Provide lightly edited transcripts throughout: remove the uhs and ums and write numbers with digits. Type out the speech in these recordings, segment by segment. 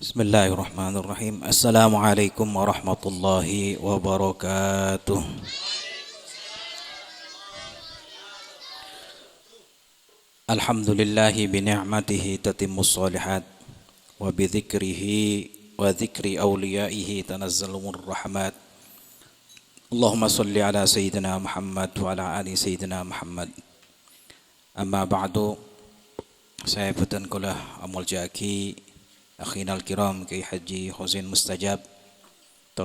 Bismillahirrahmanirrahim. Assalamualaikum warahmatullahi wabarakatuh. Alhamdulillahi bini'matihi tatimmus solihat wa bidzikrihi wa dzikri awliyaihi tanazzalumur rahmat. Allahumma salli ala sayyidina Muhammad wa ala ali sayyidina Muhammad. Amma ba'du. Saya putan kula amul jaki akhinal kiram Kiai Haji Husain Mustajab,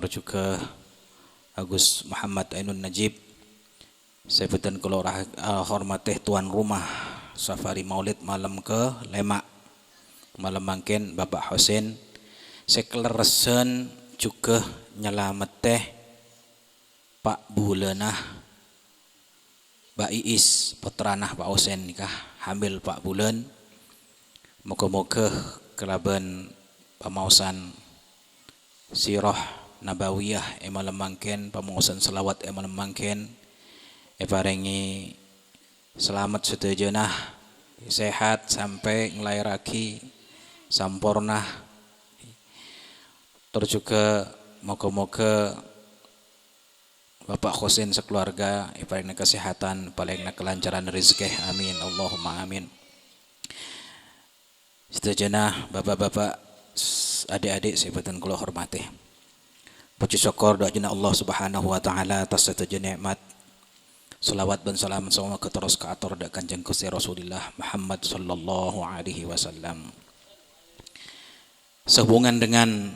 juga Agus Muhammad Ainun Najib. Saya putan kula hormateh tuan rumah safari maulid malam ke lema malam mangken Bapak Husain. Sekleresen juga nyelamet teh Pak Bulenah Mbak Iis Petranah Pak Husain nikah hamil Pak Bulen. Moga-moga kelaban pamausan sirah nabawiyah malam mangken, pamausan selawat malam mangken, paringi selamat setujenah sehat sampai ngelairaki sampurna. Terus juga moga-moga Bapak Husain sekeluarga paling kesehatan, paling kelancaran rezeki, amin Allahumma amin. Setujenah bapak-bapak, adik-adik sebutan kula hormati. Puji syukur doa jana Allah Subhanahu wa taala atas setuju nikmat. Salawat dan salam semua keterus ke atur dak Kanjeng Gusti Rasulullah Muhammad sallallahu alaihi wasallam. Sehubungan dengan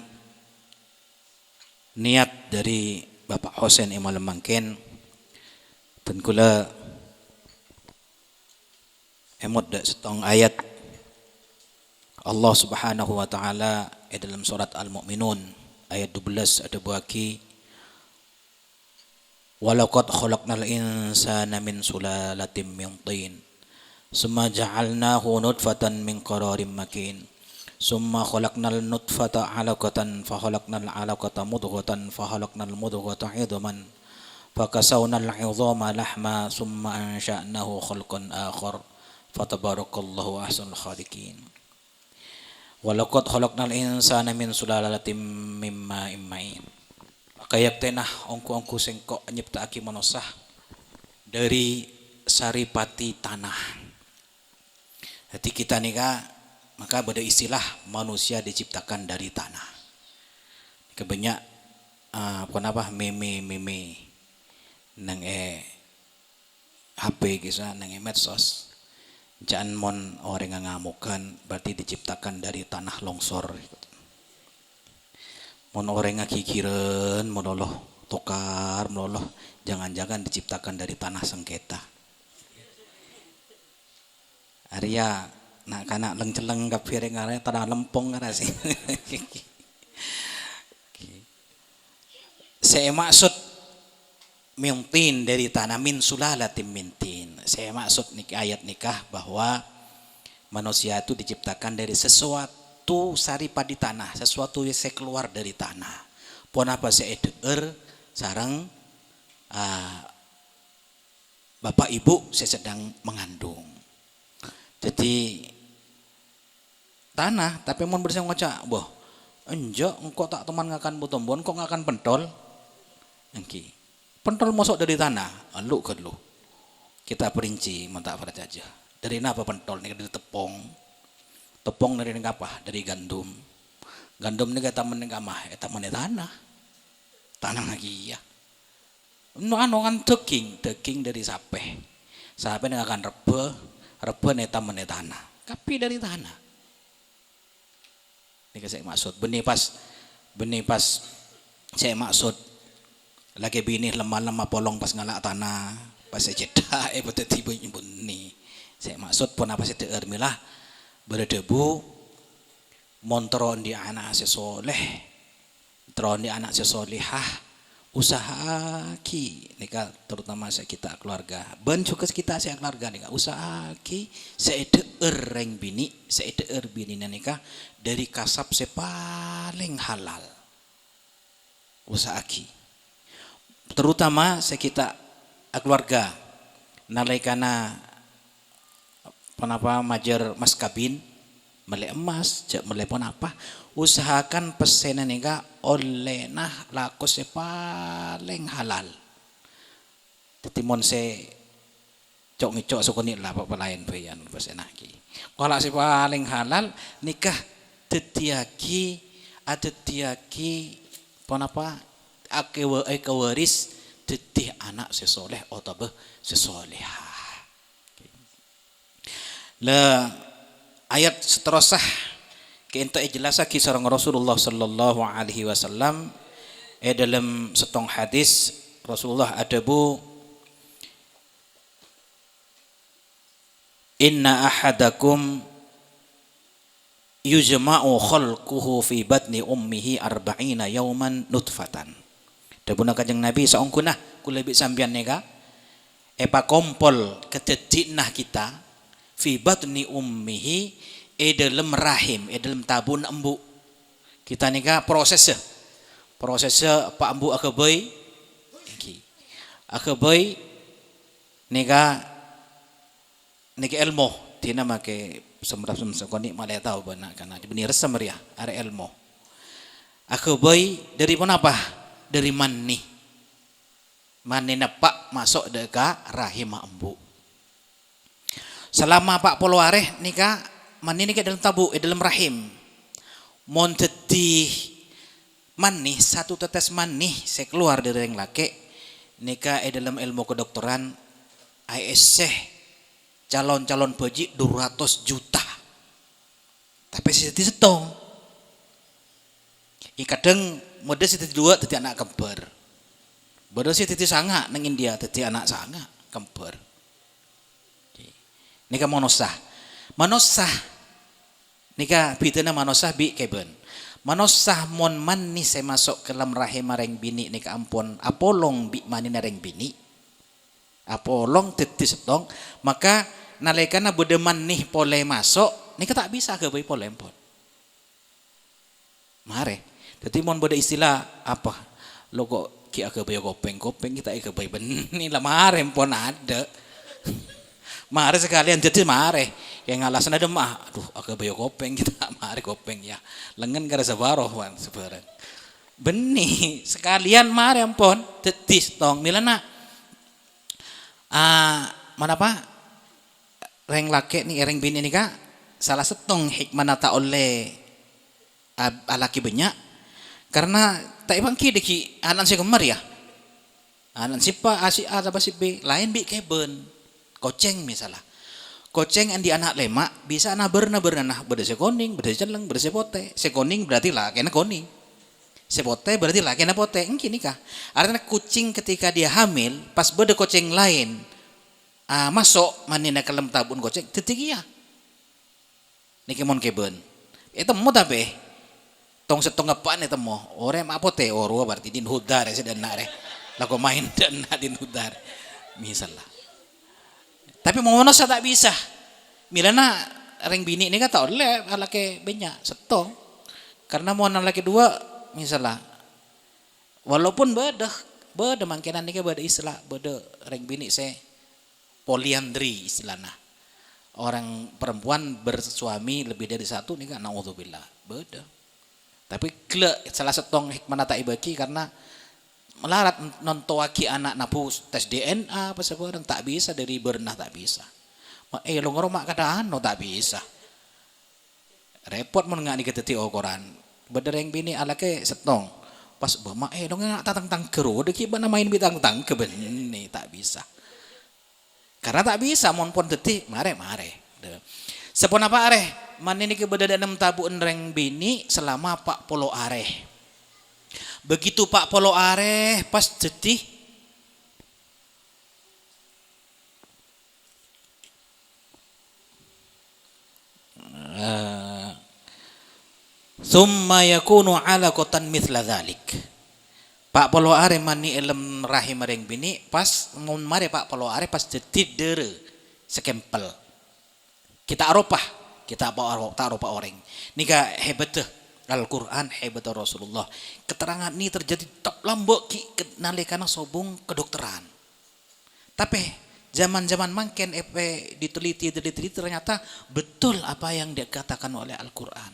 niat dari Bapak Husain Imam Mangken, dan kula emot dak setong ayat Allah Subhanahu wa taala dalam surat Al-Mu'minun ayat 12 ada buaki walaqad khalaqnal insana min sulalatin min tin summa ja'alnahu nutfatan min qararin makin summa khalaqnal nutfata 'alaqatan fa khalaqnal 'alaqata mudghatan fa khalaqnal mudghata 'idhaman fa kasawnal 'idhama lahma summa ansha'nahu khalqan akhar fatabarakallahu ahsanul khaliqin. Walaqad khalaqnal insana min sulalatin mim ma'in mahin. Kayak tenah ongku-ongku sengkok nyiptaake manusia dari saripati tanah. Jadi kita nika maka ada istilah manusia diciptakan dari tanah. Kebanyak kenapa meme nang HP kisah nang medsos. Jangan mon orang yang ngamukan berarti diciptakan dari tanah longsor. Mon orang yang kikiran menoloh tokar menoloh jangan-jangan diciptakan dari tanah sengketa. Arya nak kana lengceleng kapire ngare tanah lempong ngara sih. Saya maksud mintin dari tanah min sulalatin mintin. Saya maksud ayat nikah bahwa manusia itu diciptakan dari sesuatu saripati tanah, sesuatu yang saya keluar dari tanah. Pon apa saya sarang bapak ibu saya sedang mengandung. Jadi tanah tapi mon bersih ngocak, boh enjak engkau tak teman ngakan butombon kok ngakan pentol. Engki. Pentol masuk dari tanah, lu ke lu. Kita perinci, mentak pada aja. Dari apa pentol? Dari tepung. Tepung dari apa? Dari gandum. Gandum ini kata menengah taman tanah. Tanah lagi ya. Kan daging dari sape. Sape ini akan rebe ini taman tanah. Tapi dari tanah. Ini saya maksud. Benih pas saya maksud. Lagi bini lemah-lemah polong pas ngalak tanah pas cedak betul tiba ni saya maksud pun apa saya termilah berdebu montron di anak sesoleh tron di anak sesolihah usaha ki nika terutama saya kita keluarga ben juga kita saya keluarga nika usaha ki saya reng bini nika dari kasab saya paling halal usaha ki terutama kita keluarga nalaikana kenapa majer mas kabin Melek emas, cek melek pun apa, usahakan pesenan nika oleh nah lakus paling halal. Timun se cok ngicok sukuni lah apa lain bayan pesenah ki. Kalau si paling halal nikah tetiaki pon apa kewaris tetih anak sesoleh atau sesolehah. Le ayat seterusah kita jelasah kisah Rasulullah sallallahu alaihi wasallam dalam setong hadis Rasulullah adabu inna ahadakum yujma'u khalquhu fi batni ummihi arba'ina yauman nutfatan. Dabuna kanjeng Nabi saungkunah kula bi sampeyan nega epa kompol ketedinah kita fi batni ummihi dalam rahim dalam tabun embu. Kita nega prosesnya pak embu akabai iki. Akabai nega ilmu tina make semrap koni malay tahu bana kana dibeni resam ria are ilmu. Akabai dari pun apa? Dari mani. Mani pak masuk deka rahim embu. Selama 40 hari nika mani nika dalam tabu dalam rahim. Mon tetih mani satu tetes mani saya keluar dari yang laki nika dalam ilmu kedokteran ISC calon-calon baji 200 juta. Tapi siti setong. Kadang mode siti dua tadi anak kembar. Bodoh siti sanga nang India tadi anak sanga kembar. Nika manosah. Manosah. Nika bitena manosah bi keben. Manosah mon mani saya masuk ke dalam rahim mareng bini nika ampun apolong bi mani nareng bini. Apolong teti setong maka nalekana bedeman nih pole masuk nika tak bisa ke bayi pole empon. Mare. Jadi mon bode istilah apa? Lo kok ki ke bayi kopeng kita ke bayi beni lah mare empon ada. Mare sekalian jadi mare. Yang alasan ada mah, aduh agak bayo kopeng kita mari kopeng ya. Lengan gara sabaroh wan sebarang. Benih sekalian mari ampun tetis tong milana. Mana pak? Reng laki ni reng bini ni kak salah setong hikmah nata oleh alaki banyak karena tak ibang ki deki anak si kemar ya. Anak si pa si A apa si B lain bi keben koceng misalnya. Koceng yang di anak lemak bisa naber nah berdasi koning, berdasi celeng, berdasi pote. Sekoning berarti lah kena koning. Sepote berarti lah kena pote. Ini kah? Artinya kucing ketika dia hamil, pas berde koceng lain masuk manina kelem tabun koceng, tetigia. Niki mon keben. Itu mau tapi tong setong apaan itu mau? Ore mak pote oro berarti din hudar sedang nare. Laku main dan din hudar. Misalnya. Tapi mau saya tak bisa. Milana reng bini ini kata oleh alake banyak setong. Karena mau laki dua misalnya. Walaupun beda mangkinan ini beda istilah, beda reng bini saya poliandri istilahnya. Orang perempuan bersuami lebih dari satu nih kan naudzubillah. Beda. Tapi salah setong hikmah tak ibaki karena melarat nontoaki anak napu tes DNA apa sebarang tak bisa dari bernah tak bisa. Lo ngoromak kadaan no tak bisa. Repot mun nggak diketeti Quran. Bedereng bini alake setong. Pas bama lo nggak tatang keru deki bana main bitang tang kebeni tak bisa. Karena tak bisa mon pon teti mare. Sepon apa areh? Manin iki bedada 6 tabuan reng bini selama 40 areh. Begitu Pak Polo areh pas jadi summa yakunu alaqatan mithla dzalik. Pak Polo areh mani elem rahim reng bini pas mun mare Pak Polo areh pas jadi dere sekempel. Kita aropah orang. Nika hebat tuh. Al-Quran hebat Rasulullah. Keterangan ini terjadi top lambok nalekana sobung kedokteran. Tapi Zaman-zaman mangken diteliti ternyata betul apa yang dikatakan oleh Al-Qur'an.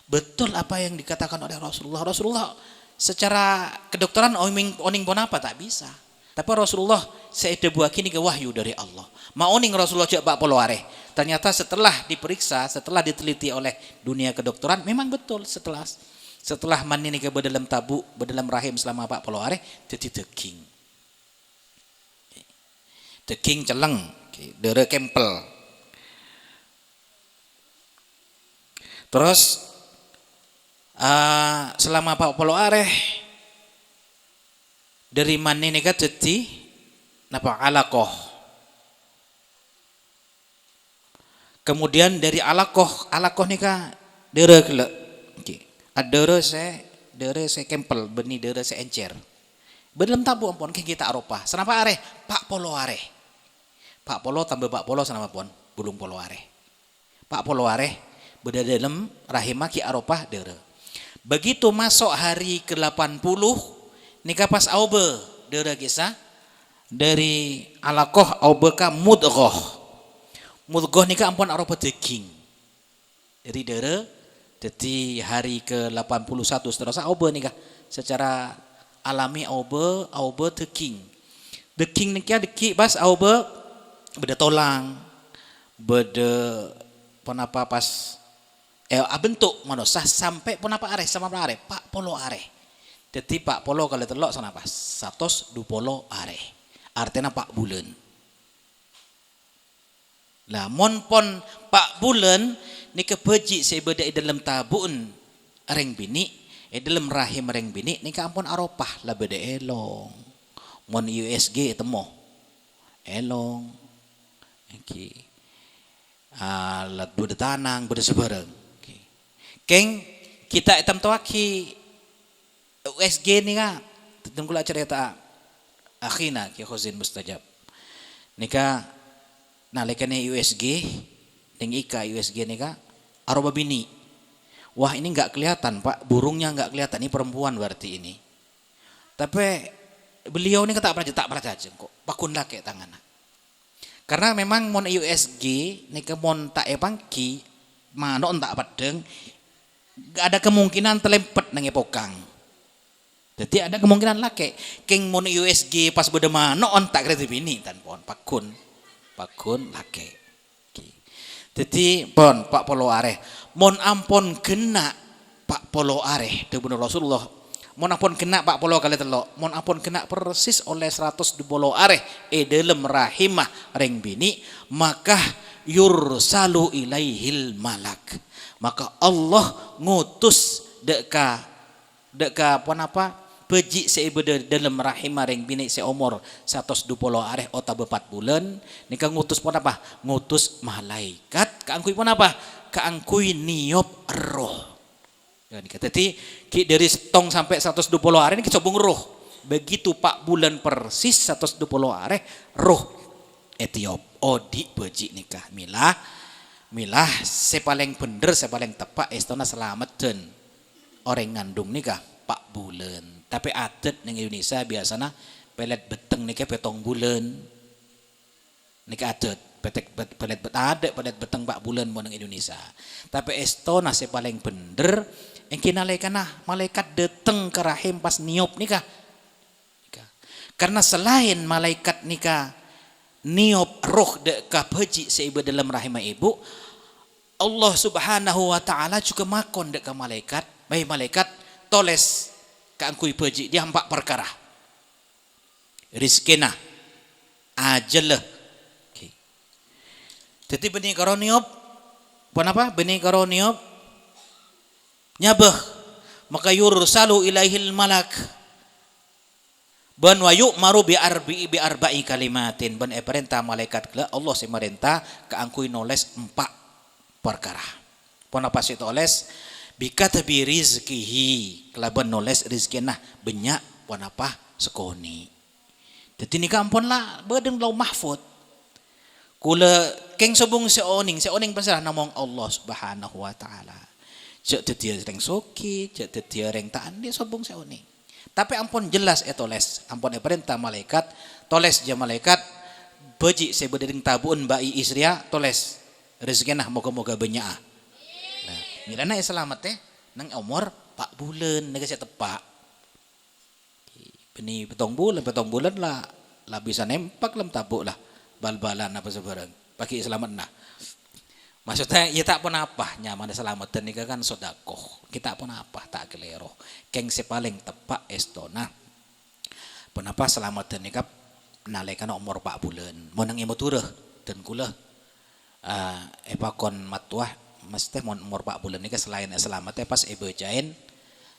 Betul apa yang dikatakan oleh Rasulullah. Rasulullah secara kedokteran oning pun apa tak bisa. Tapi Rasulullah seede buah kini ke wahyu dari Allah. Maoning Rasulullah cek pak poloare. Ternyata setelah diperiksa, setelah diteliti oleh dunia kedokteran, memang betul setelah mani ke bedalam tabu, bedalam rahim selama pak poloare, jadi daging. Daging celeng, dere kempel. Terus selama pak poloare dari mani nika jadi napa alaqah. Kemudian dari alaqah nika dere kelek. Dere se kempel beni dere se encer. Bedalam tabu ampun kita Eropa. Senapa areh? Pak polo areh. Pak polo tambah pak polo senapa pun? Bulung polo areh. Pak polo areh beda dalam rahimah ki Eropa dere. Begitu masuk hari ke-80 nika pas aube dere kisah dari alaqah aube ka mudghah. Mudghah nika ampun arupa daging. Dari dere jadi hari ke-81 seterusnya aube nika secara alami aube daging. Daging nika deki pas aube beda tolang. Beda penapa pas bentuk manusia sampai penapa areh sama areh pak polo areh. Jadi pak polo kalau telok sana pas 120 areh. Artinya pak bulan. Lah mon pon pak bulan ni kebeji sebeda dalam tabun reng bini dalam rahim reng bini ni ampun aropah lah beda elong. Mon USG temo elong. Iki alat beda tanang beda sebarang. Keng kita itam tuaki USG ni ka tengkula cerita akhina ki khuzin mustajab. Nika nalekane USG dengan Ika USG nih kak aroba bini. Wah ini nggak kelihatan pak, burungnya nggak kelihatan, ini perempuan berarti ini. Tapi beliau ini tak pernah kok pakun laki tangan. Karena memang mon USG nih ke mon tak epangki mana tak padeng, nggak ada kemungkinan telempet nang epokang. Jadi ada kemungkinan laki, keng mon USG pas beda mana on tak kreatif ini tan pon pakun laki. Jadi pon pak polo areh mon ampon kena pak polo areh debu Rasulullah mon ampon kena pak polo kali telok mon ampon kena persis oleh 120 areh dalam rahimah reng bini maka yursalu ilaihil malak maka Allah ngutus deka apa peji seibeda dalam rahim maring bini seumur 120 areh otak 4 bulan nika ngutus pun apa ngutus malaikat kaangkui pun apa kaangkui niop roh ya nika jadi dari setong sampai 120 areh ini kecobong roh begitu pak bulan persis 120 areh roh etiop odi peji nikah milah sepaling bener sepaling tepak istana selamat orang ngandung nikah pak bulan. Tapi adat di Indonesia biasanya pelet beteng nih petong bulan. Nika adat pelet beteng pak bulan mau di Indonesia. Tapi esto nasi paling bener yang kinalaikanah malaikat dateng ke rahim pas niop nikah. Karena selain malaikat nikah niop roh dek kabeji seiba dalam rahim ibu, Allah Subhanahu wa taala juga makon dek malaikat, baik malaikat toles kaangkui peji dia 4 perkara. Rizkina ajalah. Okay. Jadi benih karoniop apa? Benih karoniop nyabah maka yursalu ilaihil malak. Ban wayu maru bi arba'i kalimatin ban perintah malaikat kala Allah si merintah kaangkui noles 4 perkara. Pon apa sih toles? Bikatabi rizkihi kelaban noles rizkina banyak pun apa sekoni. Jadi ni kampun lah bedeng lau mahfud. Kula keng sobong seoning pasal namong Allah Subhanahu wa taala. Cek tetia reng soki, cek tetia reng taan dia sobong seoning. Tapi ampun jelas etoles, ampun perintah malaikat, toles je malaikat beji saya berdering tabun bai isria toles rezeki nah moga-moga banyak. Nah, milana selamat teh nang umur 4 bulan naga saya tepak. Beni petong bulan lah bisa nempak lam tabuk lah bal-balan apa sebarang pakai selamat nah. Maksudnya ya tak pun apa nyaman selamat dan nikah kan sodakoh kita pun apa tak kelero keng se paling tepak estona penapa selamat dan nikah nalekan umur 4 bulan mau nang imo tureh dan kula epakon matuah mesti mon umur 4 bulan nikah selain selamat pas jain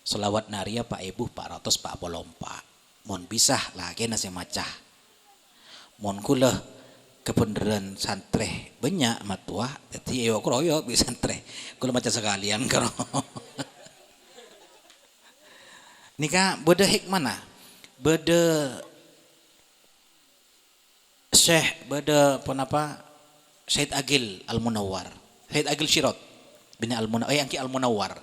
selawat naria pak ibu 444 mon bisa lagi nasi macah mon kula kebenaran santre banyak matuah jadi ayo kroyo bisa santre kula macam sekalian karo nikah beda hikmana beda Syekh beda penapa Syed Agil Al-Munawwar Syed Agil Syirot bin Al-Munawwar Angki Al-Munawwar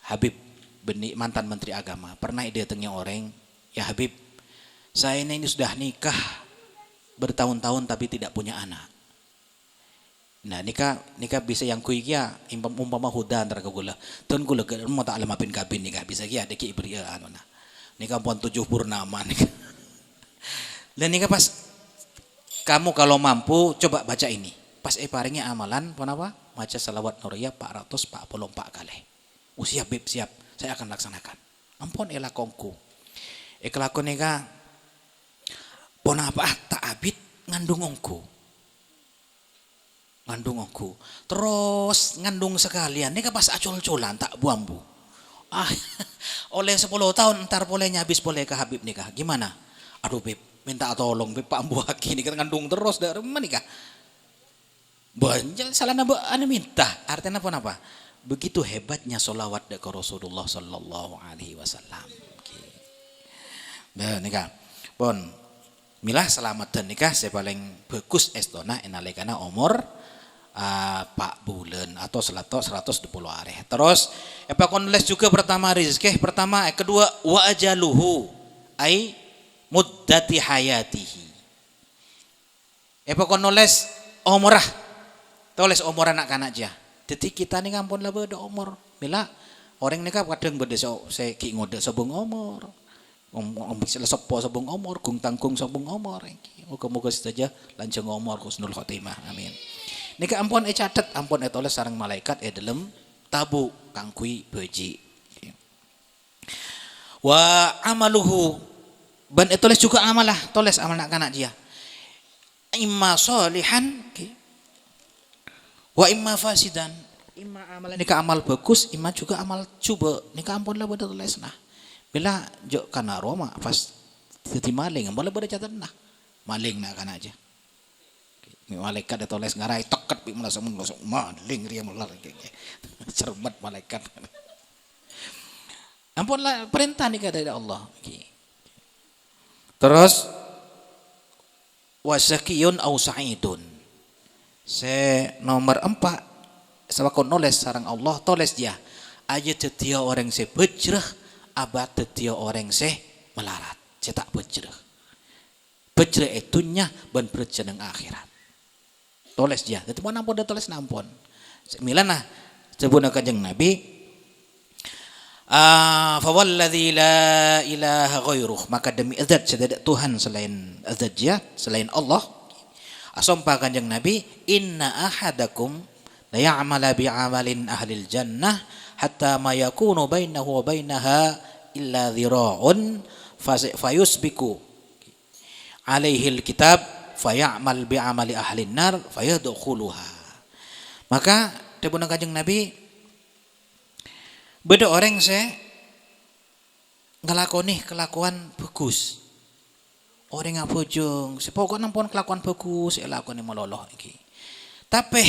Habib benih mantan menteri agama pernah ide datangnya orang ya Habib saya ini sudah nikah bertahun-tahun tapi tidak punya anak. Nah nikah bisa yang kui kia umpama huda antara kegula. Tuan gula mau tak lemapin kabin nikah bisa kia ada ki ibria anu nah. Nikah pon 7 purnama nikah. Dan nikah pas kamu kalau mampu coba baca ini. Pas paringnya amalan pon apa? Baca salawat nuriyah 444 kali. Siap Bib siap. Saya akan laksanakan. Ampun elakongku. Kelakon nikah pon apa tak abid ngandung ongku terus ngandung sekalian ini pas acol-colan tak buambu oleh 10 tahun ntar bolehnya habis boleh ke Habib nikah gimana aduh Beb minta tolong Beb Pak Ambu Haki ini kan ngandung terus dari mana nikah banyak salah nabo ane minta artinya apa begitu hebatnya solawat ke Rasulullah Sallallahu Alaihi Wasallam nah nikah pon milah selamat dan nikah saya paling bagus estona enalekana umur 4 bulan atau 120 hari. Terus apa konles juga pertama rizki pertama kedua wa ajaluhu ai muddati hayatihi. Apa konles umurah tulis umur anak-anak aja. Jadi kita ni kampun lah beda umur. Milah orang nikah kadang beda saya ki ngode sabung umur. Sila sopo sabung umur, kung tangkung sabung umur. Moga-moga saja lanjang umur husnul khotimah. Amin. Nika ampun catat, ampun tulis sarang malaikat dalam tabu kangkui beji. Wa amaluhu ban tulis juga amalah, tulis amal nak dia. Imma solihan wa imma fasidan. Imma amalan nika amal bagus, imma juga amal coba. Nika ampun lah beda tulis nah. Bila jok kana Roma pas jadi maling boleh pada catat nah maling nak kana aja malaikat ditulis ngarai teket pi langsung maling ria mular cermat malaikat ampunlah perintah ni dari Allah terus wasakiyun au sa'idun nomor 4 sabakon nulis sarang Allah tulis dia aja setia orang sebejrah abad dia orang melarat cetak bejreh itunya ban berjaya nang akhirat tulis dia jadi mana pun dia tulis nampun milana sebuna kanjeng Nabi fa walladzi la ilaha ghairuh maka demi zat tidak Tuhan selain zat dia selain Allah asompa kanjeng Nabi inna ahadakum la ya'mala bi amalin ahlil jannah hatta ma yakunu bainahu wa bainaha illa dhira'un fayusbiku alaihil kitab faya'mal bi'amali ahlin nar fayadkhuluha maka debuna kanjeng Nabi beda orang ngelakoni kelakuan bagus orang nga bojong sepokok nampun kelakuan bagus lakoni meloloh iki tapi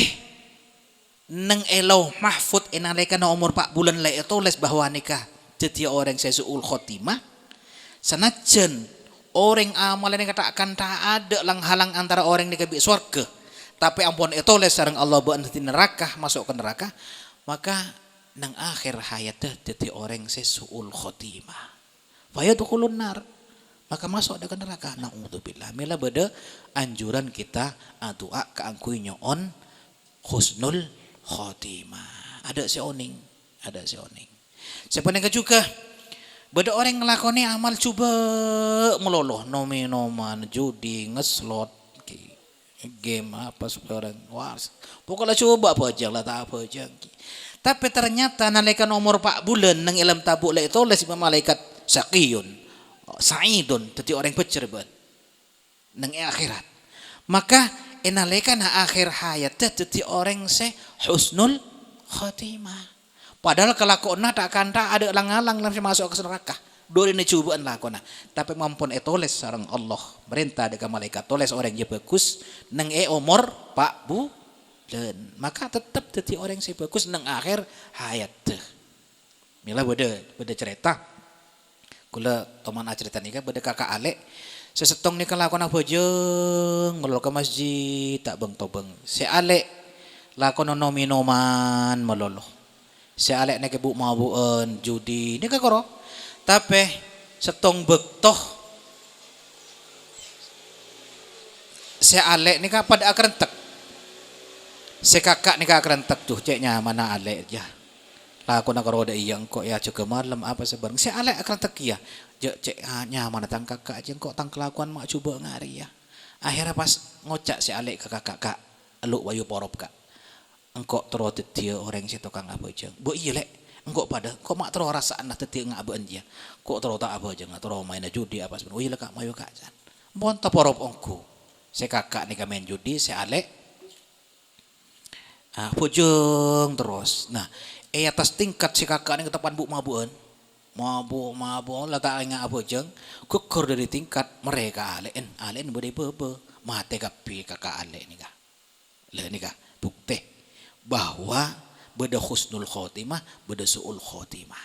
neng elau mahfud enaleka na umur 4 bulan lai tulis bahwa nikah jadi orang sesuul khotimah senajan orang amalan yang katakan tak ada halang antara orang nikah bi surga tapi ampun tulis sareng Allah buat nanti neraka masuk ke neraka maka nang akhir hayatnya jadi orang sesuul khotimah fayadkhulun nar maka masuk ke neraka. Naudzubillah. Mila beda anjuran kita doa kaangkui nyoon husnul khotimah. Ada si oning. Sebenarnya juga beda orang ngelakoni amal coba meloloh nomi-noman judi ngeslot game apa sekarang wah pokoknya coba apa aja lah tak apa aja. Tapi ternyata nalika nomor 4 bulan nang ilm tabuk lek tulis malaikat saqiyun sa'idun dadi orang becer ban nang akhirat. Maka nalika na akhir hayat dadi orang se husnul khatimah. Padahal kelakona tak kanta ada lang-alang langsung masuk ke neraka. Dori ni cubaan lakona. Tapi mampun tulis sareng Allah merintah dekat malaikat tulis orang je bagus nang umur 4 bulan. Maka tetap jadi orang si bagus nang akhir hayat teh. Mila beda cerita. Kula teman cerita nika beda kakak Alek. Sesetong nika lakon bojeng melol ke masjid tak beng tobeng. Si Alek lakon nomi-noman meloloh. Si Alek nek bu mabuan judi nika karo. Tapi setong bektoh si Alek nika pada akrentek. Si kakak ni kakak tuh ceknya mana Alek ya. Lah aku nak roda iyang kok ya juga malam apa sebarang. Si Alek akan ya. Cek hanya mana tang kakak aja kok tang kelakuan mak coba ngari ya. Akhirnya pas ngocak si Alek ke kakak eluk wayu porop kak. Engkau terus dia orang si tukang apa aja. Bu iya lek. Engkau pada kok mak terus rasaan lah teti ngabean dia. Kok terus tak apa aja nggak terus main judi apa sebenarnya. Oh iya kak mayu kak jan. Bonta porop ongku. Si kakak ni main judi si Alek. Pujung terus. Nah, atas tingkat si kakak ni ketepan bu mabuan. Mabuk lah tak ingat apa jeng. Kukur dari tingkat mereka alen boleh bebe. Mate kapi kakak alen ni kah. Lah ni kah bukti bahwa beda husnul khotimah, beda suul khotimah.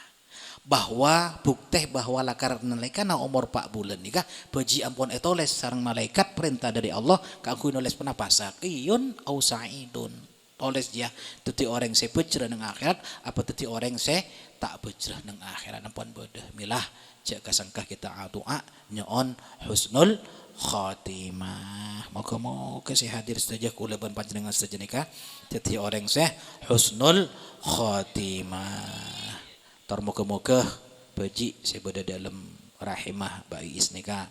Bahwa bukti bahwa lakar nalika na umur 4 bulan nikah beji ampun etoles sareng malaikat perintah dari Allah kanggo nulis penapa saqiyun au sa'idun. Tulis dia teti orang se bejrah nang akhirat apa teti orang se tak bejrah nang akhirat ampun bodoh milah cek kasangkah kita doa nyoon husnul khatimah. Moga-moga si hadir saja kula ban panjenengan saja nikah teti orang se husnul khatimah. Tar moga-moga beji se beda dalam rahimah bayi isnika.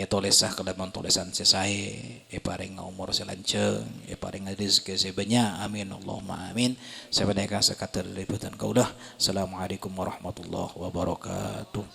Tolesah kelaban tolesan sesae paring umur selanceng paring rezeki sebanyak amin Allahumma amin sabaneka sakater liputan kaulah. Assalamualaikum warahmatullahi wabarakatuh.